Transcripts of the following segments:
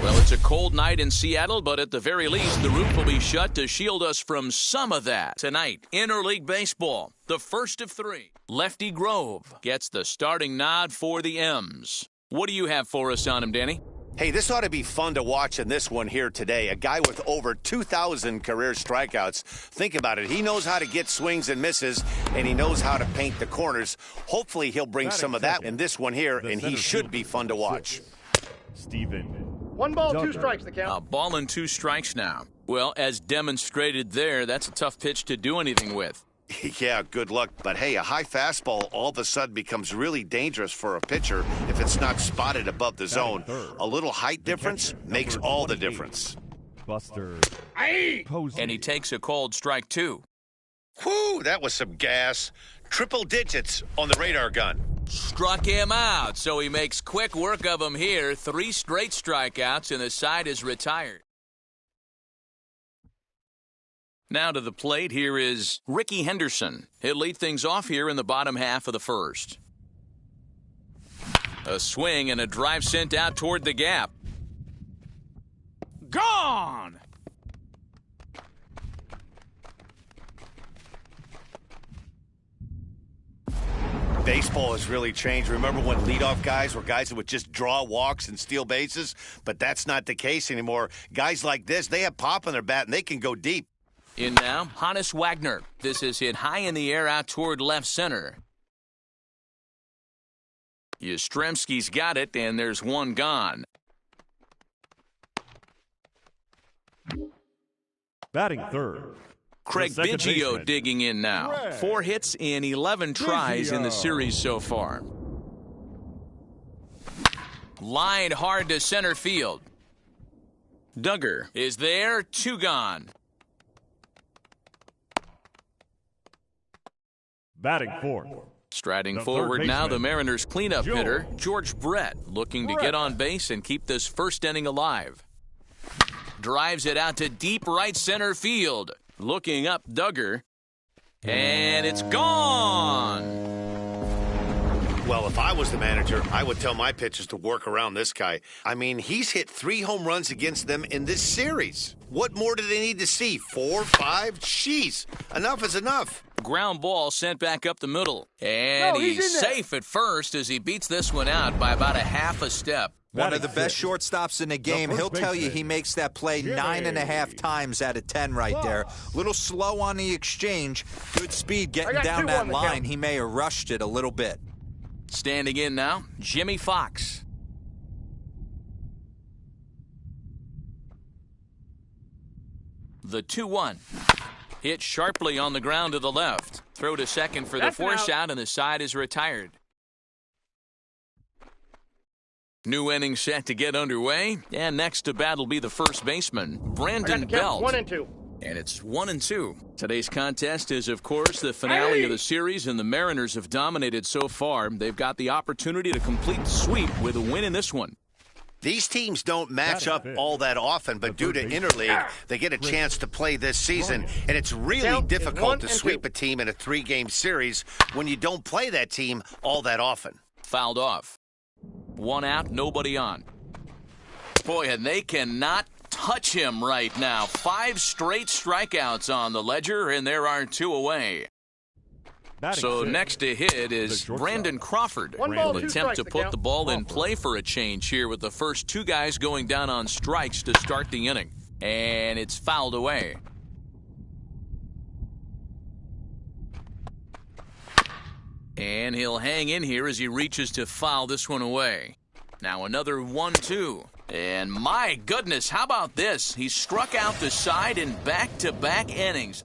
Well, it's a cold night in Seattle, but at the very least, the roof will be shut to shield us from some of that. Tonight, interleague baseball, the first of three. Lefty Grove gets the starting nod for the M's. What do you have for us on him, Danny? Hey, this ought to be fun to watch in this one here today. A guy with over 2,000 career strikeouts. Think about it. He knows how to get swings and misses, and he knows how to paint the corners. Hopefully, he'll bring some of that in this one here, and he should be fun to watch. Steven. 1 ball, 2 strikes, the count. A ball and 2 strikes now. Well, as demonstrated there, that's a tough pitch to do anything with. Yeah, good luck. But hey, a high fastball all of a sudden becomes really dangerous for a pitcher if it's not spotted above the zone. A little height difference makes all the difference. Buster. And he takes a called strike 2. Whew, that was some gas. Triple digits on the radar gun. Struck him out, so he makes quick work of him here. 3 straight strikeouts, and the side is retired. Now to the plate, here is Ricky Henderson. He'll lead things off here in the bottom half of the first. A swing and a drive sent out toward the gap. Gone! Baseball has really changed. Remember when leadoff guys were guys that would just draw walks and steal bases? But that's not the case anymore. Guys like this, they have pop on their bat, and they can go deep. In now, Hannes Wagner. This is hit high in the air out toward left center. Yastrzemski's got it, and there's one gone. Batting third. Craig Biggio digging in now. 4 hits in 11 tries in the series so far. Line hard to center field. Duggar is there, 2 gone. Batting fourth. Striding forward now, the Mariners' cleanup hitter, George Brett, looking to get on base and keep this first inning alive. Drives it out to deep right center field. Looking up, Duggar, and it's gone. Well, if I was the manager, I would tell my pitchers to work around this guy. I mean, he's hit 3 home runs against them in this series. What more do they need to see? 4, 5? Jeez, enough is enough. Ground ball sent back up the middle. And he's safe at first as he beats this one out by about a half a step. One of the best shortstops in the game. He'll tell you he makes that play 9.5 times out of 10 right there. Little slow on the exchange. Good speed getting down that line. He may have rushed it a little bit. Standing in now, Jimmy Fox. The 2-1. Hit sharply on the ground to the left. Throw to second for the force out, and the side is retired. New inning set to get underway, and next to bat will be the first baseman, Brandon Belt. 1 and 2. And it's 1 and 2. Today's contest is, of course, the finale of the series, and the Mariners have dominated so far. They've got the opportunity to complete the sweep with a win in this one. These teams don't match up all that often, but due to interleague, they get a chance to play this season, and it's really difficult to sweep a team in a 3-game series when you don't play that team all that often. Fouled off. One out, nobody on. Boy, and they cannot touch him right now. 5 straight strikeouts on the ledger, and there are 2 away. So next to hit is Brandon Crawford. Will attempt to put the ball in play for a change here with the first 2 guys going down on strikes to start the inning. And it's fouled away. And he'll hang in here as he reaches to foul this one away. Now another 1-2. And my goodness, how about this? He struck out the side in back-to-back innings.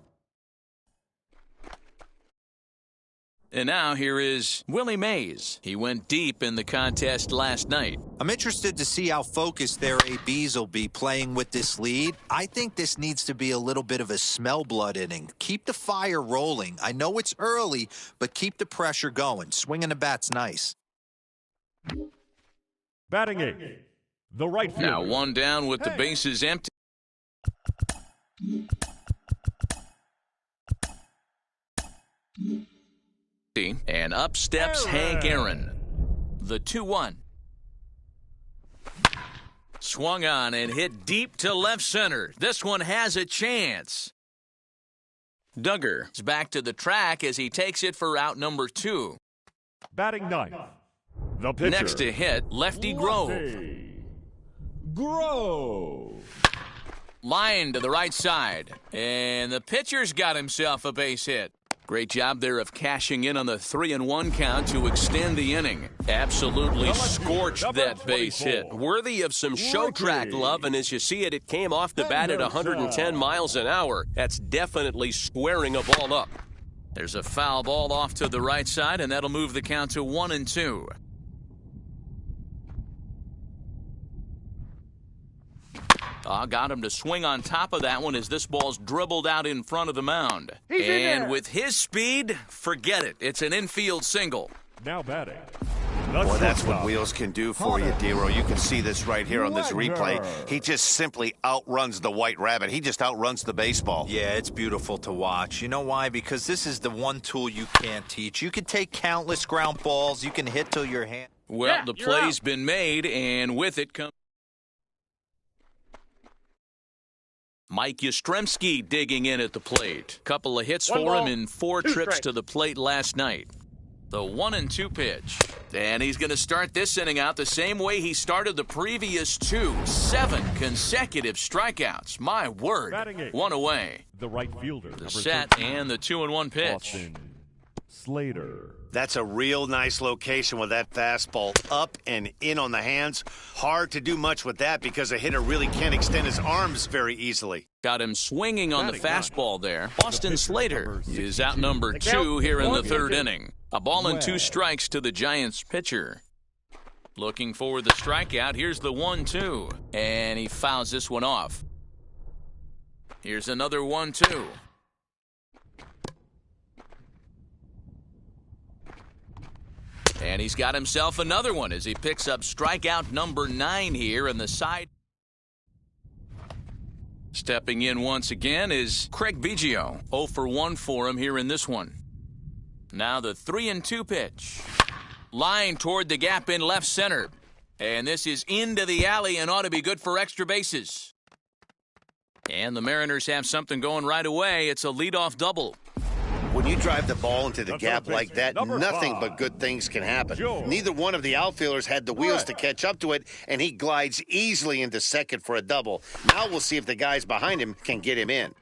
And now here is Willie Mays. He went deep in the contest last night. I'm interested to see how focused their ABs will be playing with this lead. I think this needs to be a little bit of a smell blood inning. Keep the fire rolling. I know it's early, but keep the pressure going. Swinging the bat's nice. Batting 8, the right fielder. Now 1 down with the bases empty. And up steps Hank Aaron. The 2-1. Swung on and hit deep to left center. This one has a chance. Duggar is back to the track as he takes it for out number 2. Batting 9, the pitcher. Next to hit, Lefty Grove. Line to the right side. And the pitcher's got himself a base hit. Great job there of cashing in on the 3-1 count to extend the inning. Absolutely scorched that base hit. Worthy of some show track love, and as you see it, it came off the bat at 110 miles an hour. That's definitely squaring a ball up. There's a foul ball off to the right side, and that'll move the count to 1-2. Got him to swing on top of that one as this ball's dribbled out in front of the mound. And with his speed, forget it. It's an infield single. Now batting. Boy, that's what Wheels can do for you, Dero. You can see this right here on this replay. He just simply outruns the White Rabbit. He just outruns the baseball. Yeah, it's beautiful to watch. You know why? Because this is the one tool you can't teach. You can take countless ground balls. You can hit till your hand. Well, the play's been made, and with it comes Mike Yastrzemski digging in at the plate. Couple of hits for him in 4 trips to the plate last night. The 1-2 pitch. And he's going to start this inning out the same way he started the previous 2. 7 consecutive strikeouts. My word. 1 away. The right fielder. The set and the 2-1 pitch. Austin Slater. That's a real nice location with that fastball up and in on the hands. Hard to do much with that because a hitter really can't extend his arms very easily. Got him swinging on the fastball there. Austin Slater is out number 2 here in the 3rd inning. A ball and 2 strikes to the Giants pitcher. Looking for the strikeout. Here's the 1-2. And he fouls this one off. Here's another 1-2. And he's got himself another one as he picks up strikeout number 9 here in the side. Stepping in once again is Craig Biggio. 0 for 1 for him here in this one. Now the 3-2 pitch. Line toward the gap in left center. And this is into the alley and ought to be good for extra bases. And the Mariners have something going right away. It's a leadoff double. When you drive the ball into the gap like that, nothing but good things can happen. Neither one of the outfielders had the wheels to catch up to it, and he glides easily into second for a double. Now we'll see if the guys behind him can get him in.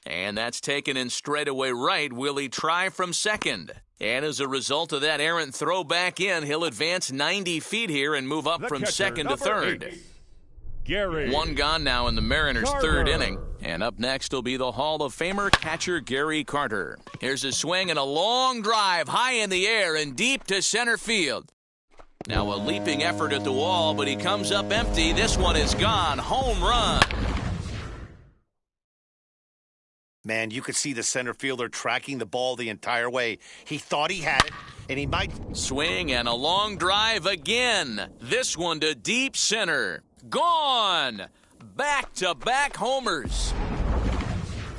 And that's taken in straightaway right. Will he try from second? And as a result of that errant throw back in, he'll advance 90 feet here and move up from second to third. Gary 1 gone now in the Mariners' third inning. And up next will be the Hall of Famer catcher Gary Carter. Here's a swing and a long drive high in the air and deep to center field. Now a leaping effort at the wall, but he comes up empty. This one is gone. Home run. Man, you could see the center fielder tracking the ball the entire way. He thought he had it, and he might. Swing and a long drive again. This one to deep center. Gone. Back-to-back homers.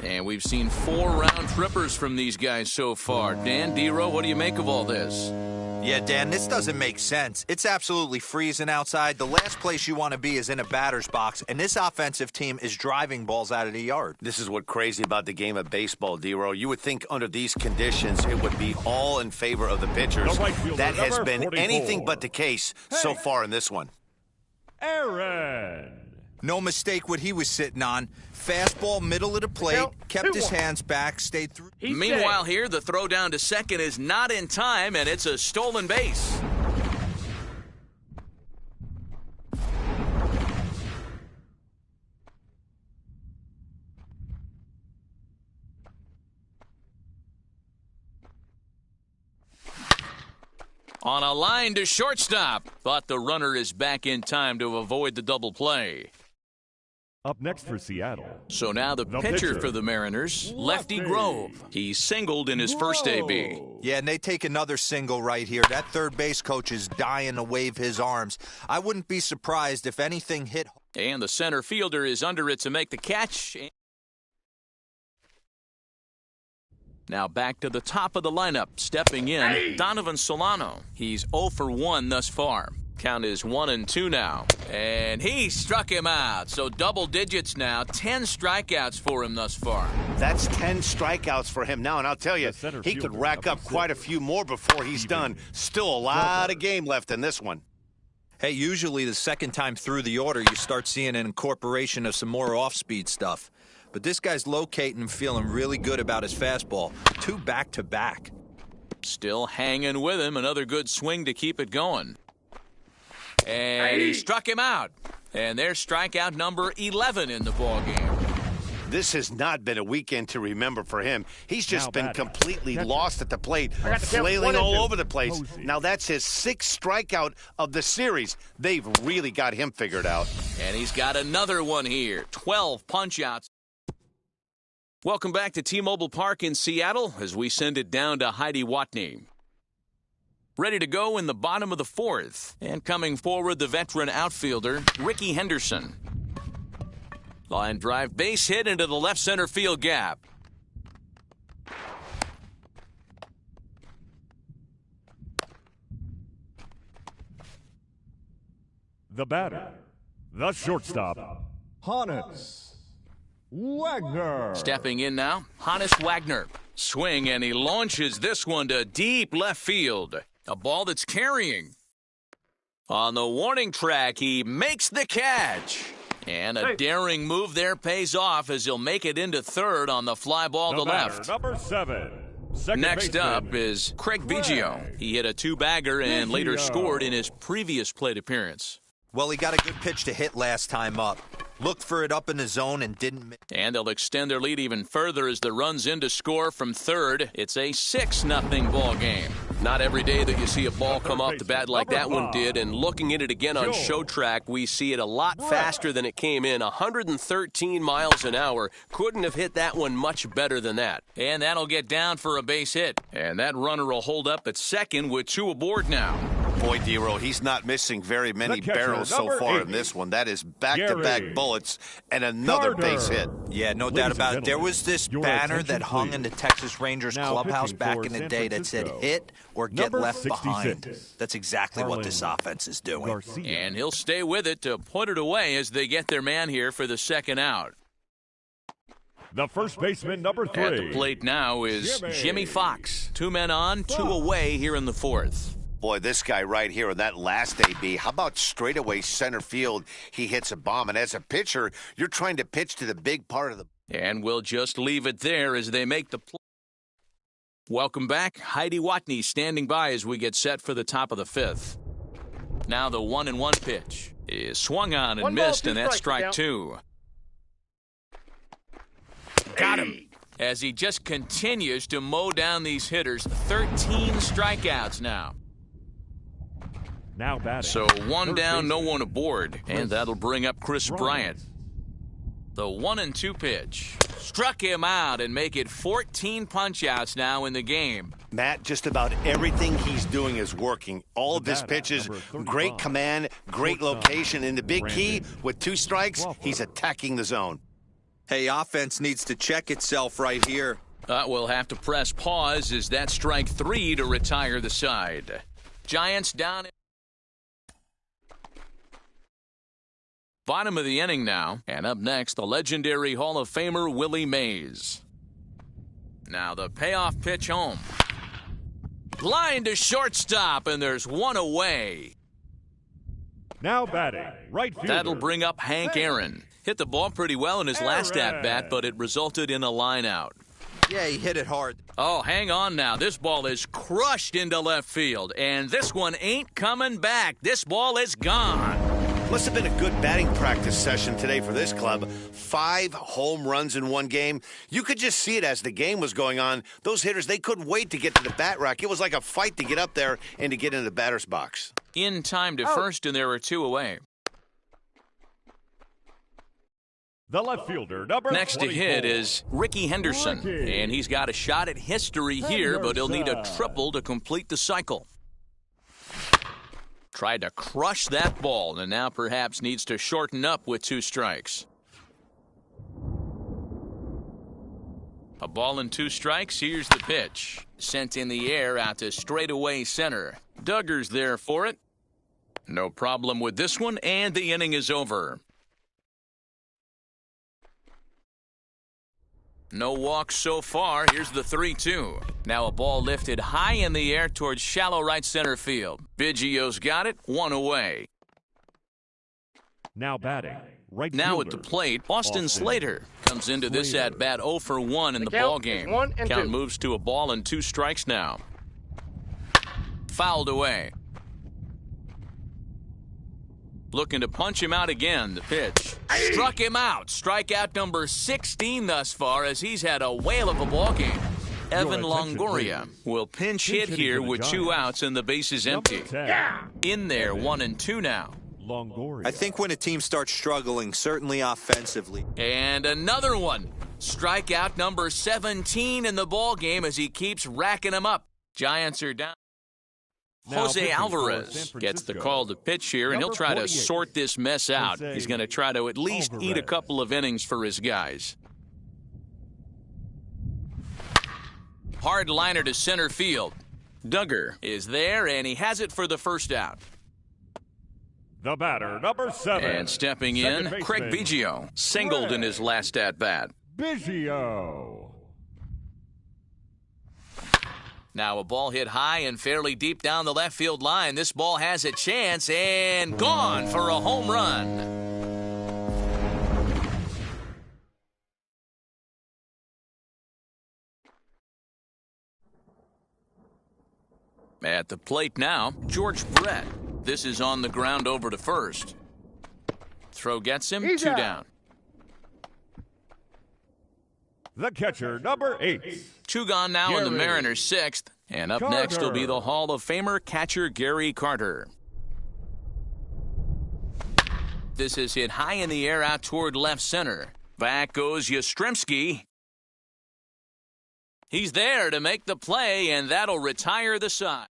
And we've seen 4 round trippers from these guys so far. Dan, Dero, what do you make of all this? Yeah, Dan, this doesn't make sense. It's absolutely freezing outside. The last place you want to be is in a batter's box, and this offensive team is driving balls out of the yard. This is what's crazy about the game of baseball, D-Row. You would think under these conditions it would be all in favor of the pitchers. That has been 44. anything but the case so far in this one. Aaron. No mistake what he was sitting on. Fastball, middle of the plate, kept his hands back, stayed through. Meanwhile here, the throw down to second is not in time, and it's a stolen base. On a line to shortstop, but the runner is back in time to avoid the double play. Up next for Seattle. So now the pitcher for the Mariners, Lefty Grove. He singled in his first AB. Yeah, and they take another single right here. That third base coach is dying to wave his arms. I wouldn't be surprised if anything hit. And the center fielder is under it to make the catch. Now back to the top of the lineup, stepping in, Donovan Solano. He's 0 for 1 thus far. Count is 1-2 now. And he struck him out. So double digits now. 10 strikeouts for him thus far. That's 10 strikeouts for him now. And I'll tell you, he could rack up quite a few more before he's done. Still a lot of game left in this one. Hey, usually the second time through the order, you start seeing an incorporation of some more off-speed stuff. But this guy's locating and feeling really good about his fastball. 2 back-to-back. Still hanging with him. Another good swing to keep it going. And he struck him out. And there's strikeout number 11 in the ballgame. This has not been a weekend to remember for him. He's just been completely lost at the plate, flailing all over the place. Now that's his 6th strikeout of the series. They've really got him figured out. And he's got another one here. 12 punch-outs. Welcome back to T-Mobile Park in Seattle as we send it down to Heidi Watney. Ready to go in the bottom of the 4th. And coming forward, the veteran outfielder, Ricky Henderson. Line drive, base hit into the left center field gap. The batter, the shortstop, Hannes Wagner. Stepping in now, Hannes Wagner. Swing, and he launches this one to deep left field. A ball that's carrying. On the warning track, he makes the catch. And a daring move there pays off as he'll make it into third on the fly ball to left. Number 7. Next up is Craig Biggio. He hit a 2-bagger and later scored in his previous plate appearance. Well, he got a good pitch to hit last time up. Looked for it up in the zone and didn't. And they'll extend their lead even further as the run's in to score from third. It's a 6-0 ball game. Not every day that you see a ball come off the bat like that one did, and looking at it again on show track, we see it a lot faster than it came in. 113 miles an hour. Couldn't have hit that one much better than that. And that'll get down for a base hit. And that runner will hold up at second with 2 aboard now. Boy, D-Row, he's not missing very many barrels so far in this one. That is back-to-back bullets and another base hit. Yeah, no doubt about it. There was this banner that hung in the Texas Rangers clubhouse back in the day that said hit or get left behind. That's exactly what this offense is doing. And he'll stay with it to put it away as they get their man here for the second out. The first baseman, number 3. At the plate now is Jimmy Fox. 2 men on, 2 away here in the 4th. Boy, this guy right here in that last AB, how about straightaway center field? He hits a bomb, and as a pitcher, you're trying to pitch to the big part of the... And we'll just leave it there as they make the play. Welcome back. Heidi Watney standing by as we get set for the top of the 5th. Now the 1-1 pitch is swung on and missed, and that's strike 2. Got him. As he just continues to mow down these hitters. 13 strikeouts now. Now batting. So 1 down, no one aboard. And that'll bring up Chris Bryant. The 1-2 pitch. Struck him out and make it 14 punch-outs now in the game. Matt, just about everything he's doing is working. All of his pitches, great command, great location. And the big key, with 2 strikes, he's attacking the zone. Hey, offense needs to check itself right here. We'll have to press pause as that's strike 3 to retire the side. Giants down. Bottom of the inning now. And up next, the legendary Hall of Famer Willie Mays. Now the payoff pitch home. Line to shortstop, and there's one away. Now batting, right fielder. That'll bring up Hank Aaron. Hit the ball pretty well in his last at-bat, but it resulted in a line out. Yeah, he hit it hard. Oh, hang on now. This ball is crushed into left field, and this one ain't coming back. This ball is gone. Must have been a good batting practice session today for this club. 5 home runs in one game. You could just see it as the game was going on. Those hitters, they couldn't wait to get to the bat rack. It was like a fight to get up there and to get into the batter's box. In time to first, and there were 2 away. The left fielder, number Next 24. to hit is Ricky Henderson. Ricky. And he's got a shot at history here, but he'll need a triple to complete the cycle. Tried to crush that ball, and now perhaps needs to shorten up with 2 strikes. A ball and 2 strikes. Here's the pitch. Sent in the air out to straightaway center. Duggar's there for it. No problem with this one, and the inning is over. No walks so far. Here's the 3-2. Now a ball lifted high in the air towards shallow right center field. Biggio's got it. 1 away. Now batting, right Now fielder. at the plate, Austin Slater comes into this at-bat 0 for 1 in the ball game. Count moves to a ball and 2 strikes now. Fouled away. Looking to punch him out again. The pitch. Struck him out. Strikeout number 16 thus far, as he's had a whale of a ball game. Evan Longoria will pinch hit here with 2 outs and the bases empty. In there, 1 and 2 now. Longoria. I think when a team starts struggling, certainly offensively. And another one. Strikeout number 17 in the ball game as he keeps racking them up. Giants are down. Jose Alvarez gets the call to pitch here, and he'll try to sort this mess out. He's going to try to at least eat a couple of innings for his guys. Hard liner to center field. Duggar is there, and he has it for the first out. The batter, number 7. And stepping in, Craig Biggio, singled in his last at-bat. Biggio. Now a ball hit high and fairly deep down the left field line. This ball has a chance and gone for a home run. At the plate now, George Brett. This is on the ground over to first. Throw gets him, 2 down. The catcher, number 8. 2 gone now in the Mariners' 6th. And up next will be the Hall of Famer catcher Gary Carter. This is hit high in the air out toward left center. Back goes Yastrzemski. He's there to make the play, and that'll retire the side.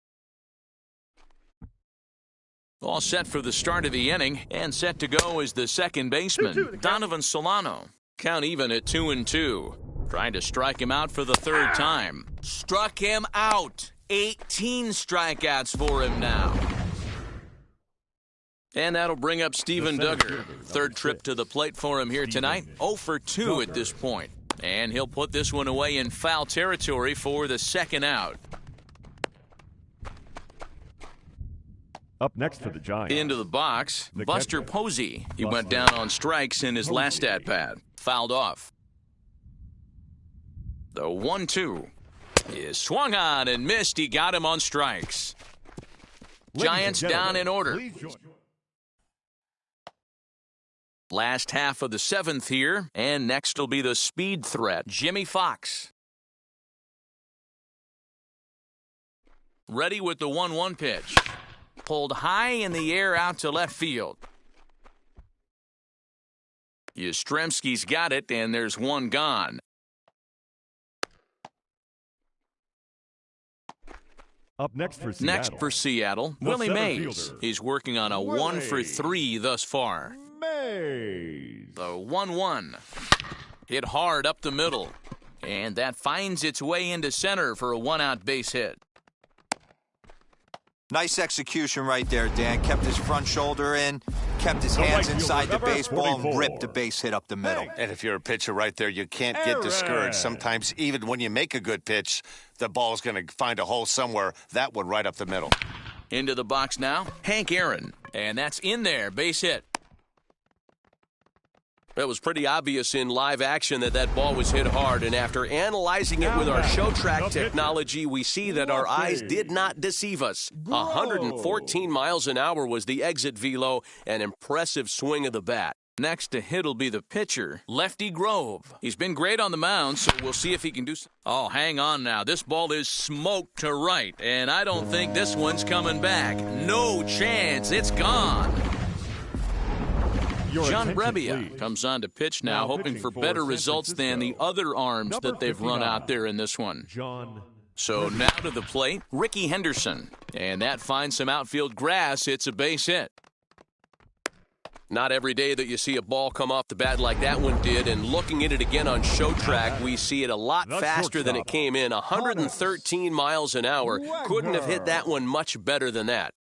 All set for the start of the inning, and set to go is the second baseman, Donovan Solano. Count even at 2-2. Trying to strike him out for the 3rd time. Struck him out. 18 strikeouts for him now. And that'll bring up Steven Duggar. 3rd trip to the plate for him here tonight. 0 for 2 at this point. And he'll put this one away in foul territory for the 2nd out. Up next for the Giants. Into the box, Buster Posey. He went down on strikes in his last at-bat. Fouled off. The 1-2 is swung on and missed. He got him on strikes. Giants down in order. Last half of the 7th here, and next will be the speed threat, Jimmy Fox. Ready with the 1-1 pitch. Pulled high in the air out to left field. Yastrzemski's got it, and there's 1 gone. Up next for Seattle. Willie Mays. He's working on a 1 for 3 thus far. Mays. The 1-1. Hit hard up the middle. And that finds its way into center for a 1-out base hit. Nice execution right there, Dan. Kept his front shoulder in, kept his hands inside the baseball, and ripped a base hit up the middle. And if you're a pitcher right there, you can't get discouraged. Sometimes even when you make a good pitch, the ball's going to find a hole somewhere. That one right up the middle. Into the box now, Hank Aaron. And that's in there, base hit. It was pretty obvious in live action that ball was hit hard, and after analyzing it with our show track technology, we see that our eyes did not deceive us. 114 miles an hour was the exit velo, an impressive swing of the bat. Next to hit will be the pitcher, Lefty Grove. He's been great on the mound, so we'll see if he can do something. Oh, hang on now. This ball is smoked to right, and I don't think this one's coming back. No chance. It's gone. John Brebbia comes on to pitch now, hoping for better results than the other arms that they've run out there in this one. So now to the plate, Ricky Henderson. And that finds some outfield grass. It's a base hit. Not every day that you see a ball come off the bat like that one did, and looking at it again on show track, we see it a lot faster than it came in. 113 miles an hour. Couldn't have hit that one much better than that.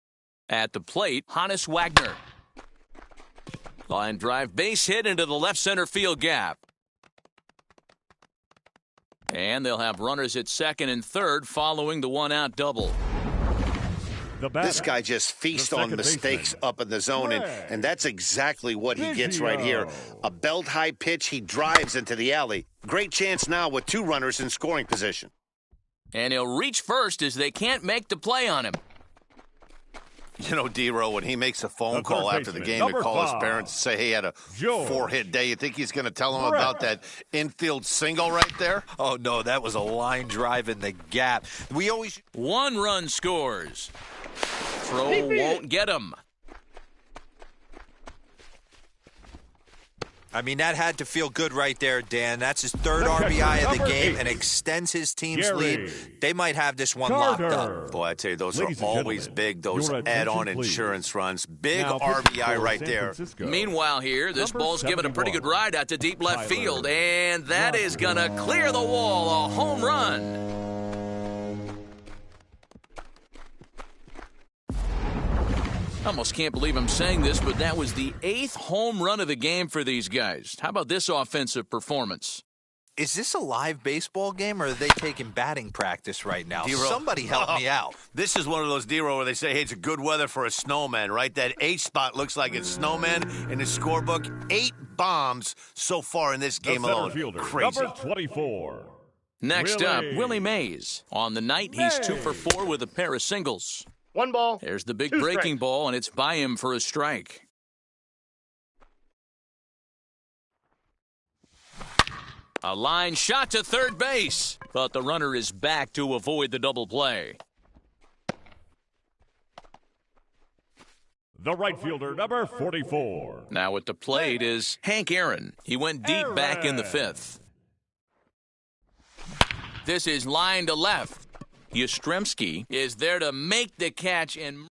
At the plate, Hannes Wagner. Line drive, base hit into the left center field gap. And they'll have runners at second and third following the one-out double. This guy just feasts on mistakes up in the zone, and that's exactly what he gets right here. A belt-high pitch, he drives into the alley. Great chance now with two runners in scoring position. And he'll reach first as they can't make the play on him. You know, D-Row, when he makes a phone call after the game to call his parents and say, hey, he had a 4-hit day, you think he's going to tell them about that infield single right there? Oh, no, that was a line drive in the gap. One run scores. Throw won't get him. I mean, that had to feel good right there, Dan. That's his third RBI of the game and extends his team's lead. They might have this one locked up. Boy, I tell you, those are always big, those add-on insurance runs. Big RBI right there. Meanwhile here, this ball's given a pretty good ride out to deep left field, and that is going to clear the wall, a home run. Almost can't believe I'm saying this, but that was the 8th home run of the game for these guys. How about this offensive performance? Is this a live baseball game, or are they taking batting practice right now? Somebody help me out. This is one of those D-Row where they say, hey, it's a good weather for a snowman, right? That 8 spot looks like it's snowman in the scorebook. 8 bombs so far in this game alone. Crazy. Number 24. Next up, Willie Mays. On the night, he's 2 for 4 with a pair of singles. 1 ball. There's the big breaking ball, and it's by him for a strike. A line shot to third base, but the runner is back to avoid the double play. The right fielder, number 44. Now at the plate is Hank Aaron. He went deep back in the 5th. This is line to left. Yastrzemski is there to make the catch, and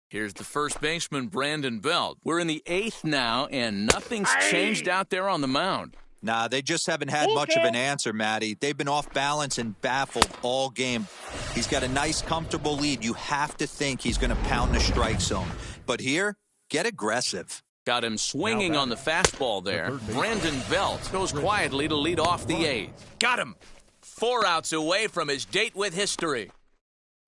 here's the first baseman, Brandon Belt. We're in the 8th now, and nothing's changed out there on the mound. Nah, they just haven't had much of an answer, Matty. They've been off balance and baffled all game. He's got a nice, comfortable lead. You have to think he's going to pound the strike zone. But here, get aggressive. Got him swinging on the fastball there. Brandon Belt goes quietly to lead off the 8th. Got him. 4 outs away from his date with history.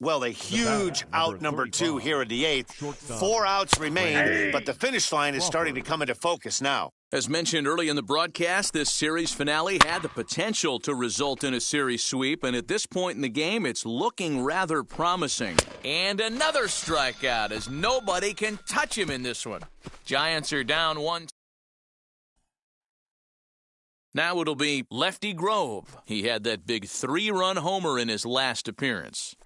Well, a huge out number 2 here in the 8th. 4 outs remain, but the finish line is starting to come into focus now. As mentioned early in the broadcast, this series finale had the potential to result in a series sweep, and at this point in the game, it's looking rather promising. And another strikeout, as nobody can touch him in this one. Giants are down 1. Now it'll be Lefty Grove. He had that big 3-run homer in his last appearance.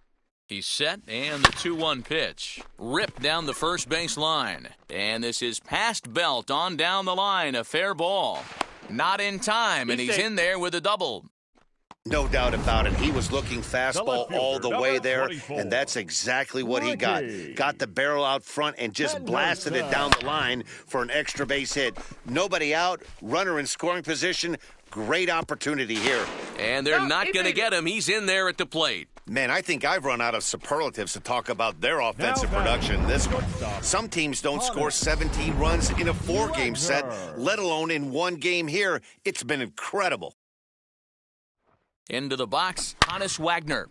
He's set, and the 2-1 pitch. Ripped down the first base line. And this is past Belt on down the line, a fair ball. Not in time, and he's in there with a double. No doubt about it. He was looking fastball all the way there, and that's exactly what he got. Got the barrel out front and just blasted it down the line for an extra base hit. Nobody out, runner in scoring position. Great opportunity here. And they're not going to get him. He's in there at the plate. Man, I think I've run out of superlatives to talk about their offensive production in this one. Some teams don't score 17 runs in a 4-game set, let alone in one game here. It's been incredible. Into the box, Hannes Wagner.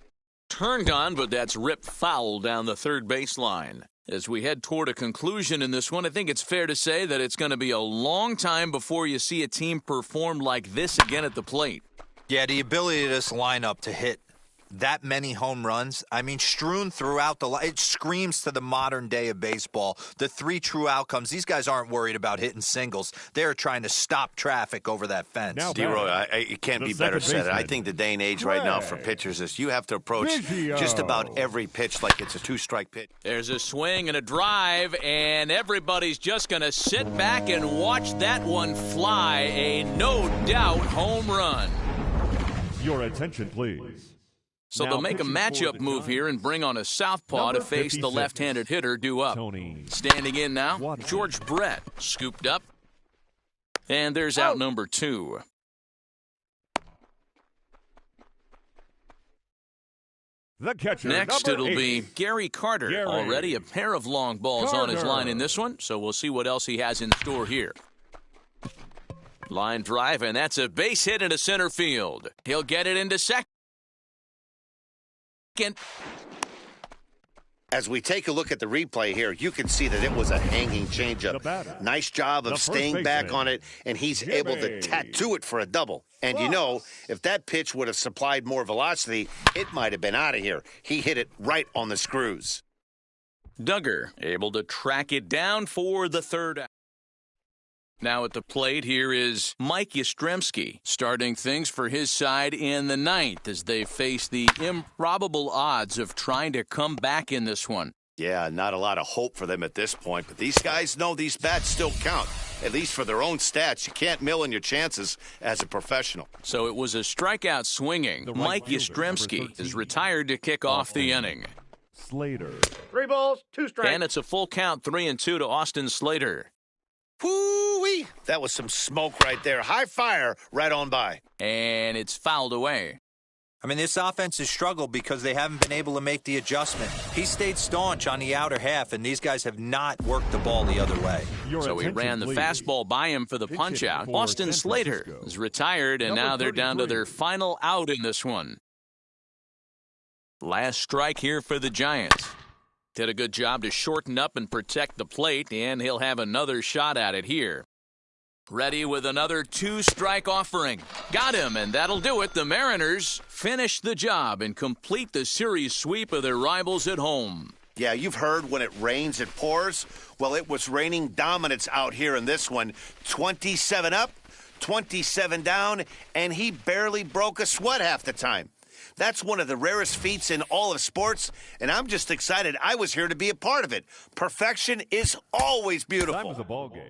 Turned on, but that's ripped foul down the third baseline. As we head toward a conclusion in this one, I think it's fair to say that it's going to be a long time before you see a team perform like this again at the plate. Yeah, the ability of this lineup to hit that many home runs, I mean, strewn throughout it screams to the modern day of baseball. The 3 true outcomes. These guys aren't worried about hitting singles. They're trying to stop traffic over that fence. D-Roy, it can't be better said. I think the day and age right now for pitchers is you have to approach just about every pitch like it's a 2-strike pitch. There's a swing and a drive, and everybody's just going to sit back and watch that one fly. A no-doubt home run. Your attention, please. So they'll make a matchup move here and bring on a southpaw to face the left-handed hitter due up. Standing in now, George Brett, scooped up. And there's out number 2. The catcher, next, it'll 8. be Gary Carter. Already a pair of long balls on his line in this one, so we'll see what else he has in store here. Line drive, and that's a base hit into center field. He'll get it into second. As we take a look at the replay here, you can see that it was a hanging changeup. Nice job of staying back on it, and he's able to tattoo it for a double. And you know, if that pitch would have supplied more velocity, it might have been out of here. He hit it right on the screws. Duggar able to track it down for the third out. Now at the plate, here is Mike Yastrzemski, starting things for his side in the 9th as they face the improbable odds of trying to come back in this one. Yeah, not a lot of hope for them at this point, but these guys know these bats still count, at least for their own stats. You can't mill in your chances as a professional. So it was a strikeout swinging. Mike Yastrzemski is retired to kick off the inning. Slater. 3 balls, 2 strikes. And it's a full count, 3-2 to Austin Slater. Whoo-wee! That was some smoke right there. High fire right on by. And it's fouled away. I mean, this offense has struggled because they haven't been able to make the adjustment. He stayed staunch on the outer half, and these guys have not worked the ball the other way. So he ran the fastball by him for the punch-out. Austin Slater is retired, and now they're down to their final out in this one. Last strike here for the Giants. Did a good job to shorten up and protect the plate, and he'll have another shot at it here. Ready with another 2-strike offering. Got him, and that'll do it. The Mariners finish the job and complete the series sweep of their rivals at home. Yeah, you've heard when it rains, it pours. Well, it was raining dominance out here in this one. 27 up, 27 down, and he barely broke a sweat half the time. That's one of the rarest feats in all of sports, and I'm just excited I was here to be a part of it. Perfection is always beautiful. Time was a ball game.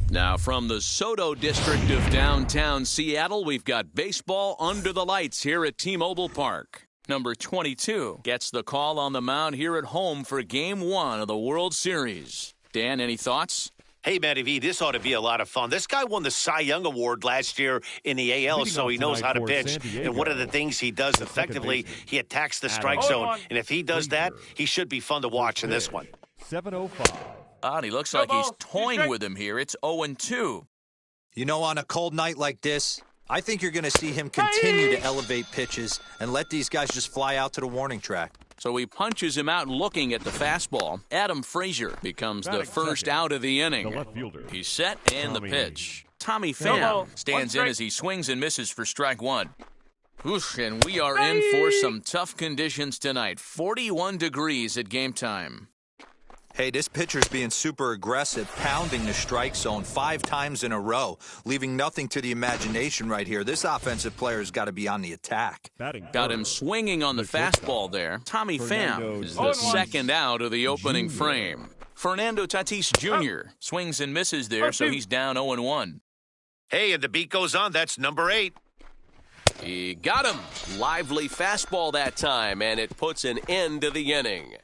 Now from the Soto district of downtown Seattle, we've got baseball under the lights here at T-Mobile Park. Number 22 gets the call on the mound here at home for Game 1 of the World Series. Dan, any thoughts? Hey, Matty V, this ought to be a lot of fun. This guy won the Cy Young Award last year in the AL, so he knows how to pitch. And one of the things he does effectively, he attacks the strike zone. And if he does that, he should be fun to watch in this one. 7:05. And he looks like he's toying with him here. It's 0-2. You know, on a cold night like this, I think you're going to see him continue to elevate pitches and let these guys just fly out to the warning track. So he punches him out looking at the fastball. Adam Frazier becomes the first out of the inning. The left fielder. He's set and the pitch. Tommy Pham stands in as he swings and misses for strike one. Oof, and we are in for some tough conditions tonight. 41 degrees at game time. Hey, this pitcher's being super aggressive, pounding the strike zone 5 times in a row, leaving nothing to the imagination right here. This offensive player's got to be on the attack. Got him swinging on the fastball there. Tommy Pham is the second out of the opening frame. Fernando Tatis Jr. swings and misses there, so he's down 0-1. Hey, and the beat goes on. That's number 8. He got him. Lively fastball that time, and it puts an end to the inning.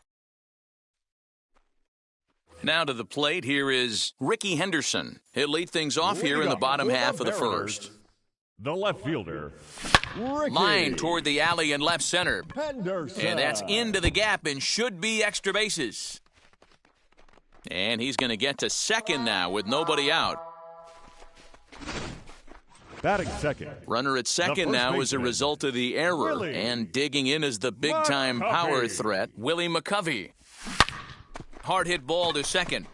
Now to the plate, here is Ricky Henderson. He'll lead things off here in the bottom half of the first. The left fielder, Ricky. Line toward the alley in left center. Henderson. And that's into the gap and should be extra bases. And he's going to get to second now with nobody out. Batting second. Runner at second now as a result of the error. Willie. And digging in as the big-time power threat, Willie McCovey. Hard hit ball to second.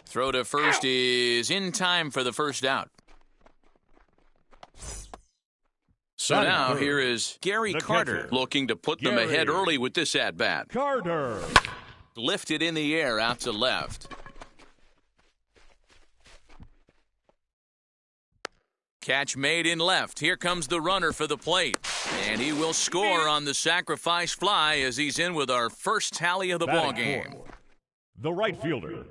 Throw to first is in time for the first out. So now here is Gary Carter looking to put them ahead early with this at-bat. Carter. Lifted in the air out to left. Catch made in left. Here comes the runner for the plate. And he will score on the sacrifice fly as he's in with our first tally of the ballgame. The right fielder.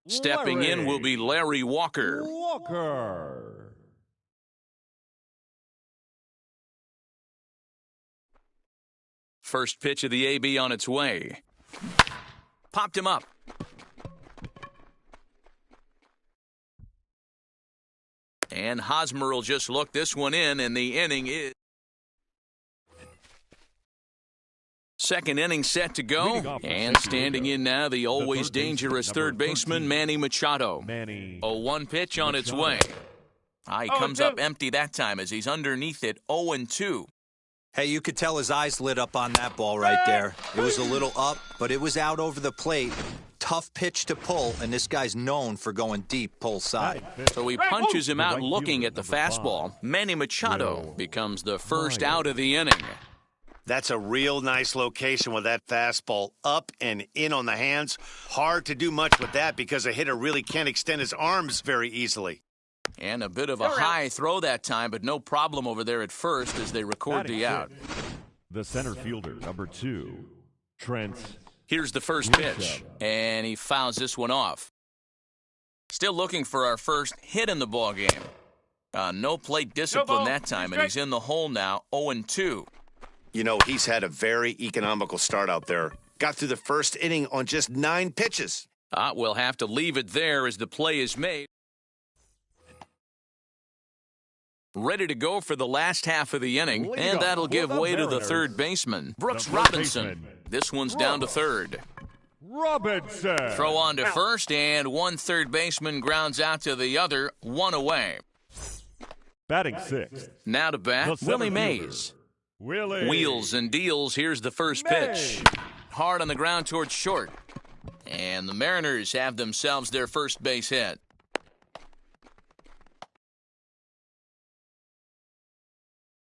Stepping in will be Larry Walker. Walker. First pitch of the AB on its way. Popped him up. And Hosmer will just look this one in, and the inning is... Second inning set to go, and standing in now the always dangerous third baseman, Manny Machado. 0-1 pitch on its way. He comes up empty that time as he's underneath it, 0-2. Hey, you could tell his eyes lit up on that ball right there. It was a little up, but it was out over the plate. Tough pitch to pull, and this guy's known for going deep pull side. So he punches him out looking at the fastball. Manny Machado becomes the first out of the inning. That's a real nice location with that fastball up and in on the hands. Hard to do much with that because a hitter really can't extend his arms very easily. And a bit of a high throw that time, but no problem over there at first as they record the out. The center fielder, number 2, Trent. Here's the first pitch, and he fouls this one off. Still looking for our first hit in the ballgame. No plate discipline that time, and he's in the hole now, 0-2. You know, he's had a very economical start out there. Got through the first inning on just 9 pitches. We'll have to leave it there as the play is made. Ready to go for the last half of the inning, and that'll give way to the third baseman, Brooks Robinson. This one's down to third. Robinson. Throw on to first, and one third baseman grounds out to the other, one away. Batting sixth. Now to bat, Willie Mays. Wheels and deals. Here's the first pitch. Hard on the ground towards short. And the Mariners have themselves their first base hit.